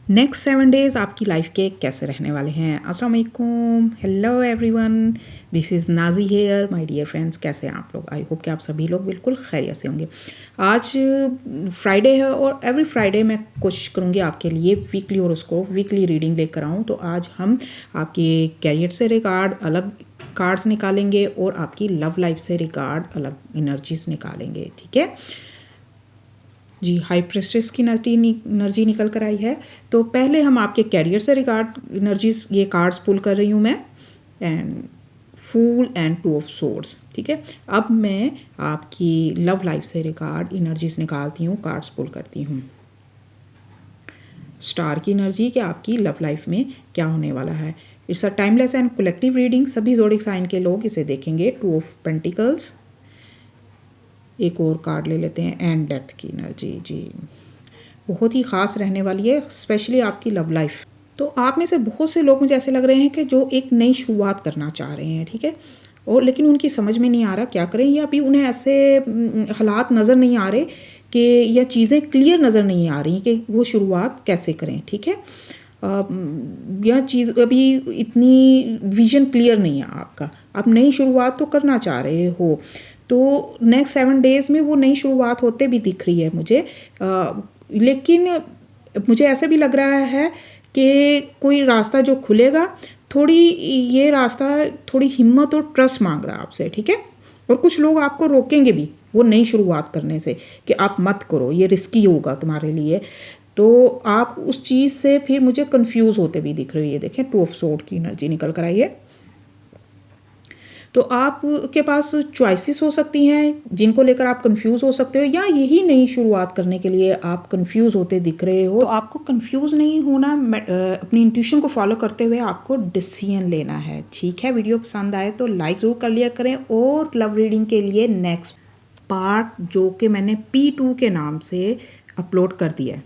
Next 7 days आपकी life के कैसे रहने वाले हैं। अस्सलाम वालेकुम, hello everyone, this is Naazi here my dear friends. कैसे हैं आप लोग? आई होप कि आप सभी लोग बिल्कुल खैरियत से होंगे। आज फ्राइडे है और एवरी फ्राइडे मैं कोशिश करूँगी आपके लिए वीकली हॉरोस्कोप वीकली रीडिंग लेकर आऊँ। तो आज हम आपके कैरियर से रिगार्ड अलग कार्ड्स निकालेंगे और आपकी लव लाइफ से रिगार्ड अलग एनर्जीज निकालेंगे, ठीक है जी। हाई प्रेस्टिस की एनर्जी निकल कर आई है। तो पहले हम आपके कैरियर से रिगार्ड एनर्जीज ये कार्ड्स पुल कर रही हूँ मैं, and fool and 2 of swords, ठीक है। अब मैं आपकी लव लाइफ से रिगार्ड एनर्जीज निकालती हूँ, कार्ड्स पुल करती हूँ। स्टार की एनर्जी कि आपकी लव लाइफ में क्या होने वाला है। It's a timeless and collective reading, सभी ज़ोडिक साइन के लोग इसे देखेंगे। 2 ऑफ पेंटिकल्स, एक और कार्ड ले लेते हैं, एंड डेथ की एनर्जी जी। बहुत ही ख़ास रहने वाली है, स्पेशली आपकी लव लाइफ। तो आप में से बहुत से लोग मुझे ऐसे लग रहे हैं कि जो एक नई शुरुआत करना चाह रहे हैं, ठीक है, और लेकिन उनकी समझ में नहीं आ रहा क्या करें, या अभी उन्हें ऐसे हालात नज़र नहीं आ रहे कि या चीज़ें क्लियर नज़र नहीं आ रही कि वो शुरुआत कैसे करें, ठीक है। यह चीज़ अभी इतनी विजन क्लियर नहीं है आपका। आप नई शुरुआत तो करना चाह रहे हो, तो नेक्स्ट 7 डेज़ में वो नई शुरुआत होते भी दिख रही है मुझे, लेकिन मुझे ऐसे भी लग रहा है कि कोई रास्ता जो खुलेगा, थोड़ी ये रास्ता थोड़ी हिम्मत और ट्रस्ट मांग रहा है आपसे, ठीक है। और कुछ लोग आपको रोकेंगे भी वो नई शुरुआत करने से कि आप मत करो, ये रिस्की होगा तुम्हारे लिए। तो आप उस चीज़ से फिर मुझे कंफ्यूज होते भी दिख रही है। ये देखें, 2 ऑफ सोर्ड की एनर्जी निकल कर आई है। तो आपके पास चॉइसेस हो सकती हैं जिनको लेकर आप कंफ्यूज हो सकते हो, या यही नई शुरुआत करने के लिए आप कंफ्यूज होते दिख रहे हो। तो आपको कंफ्यूज नहीं होना, अपनी इंट्यूशन को फॉलो करते हुए आपको डिसीजन लेना है, ठीक है। वीडियो पसंद आए तो लाइक ज़रूर कर लिया करें, और लव रीडिंग के लिए नेक्स्ट पार्ट जो कि मैंने P2 के नाम से अपलोड कर दिया है,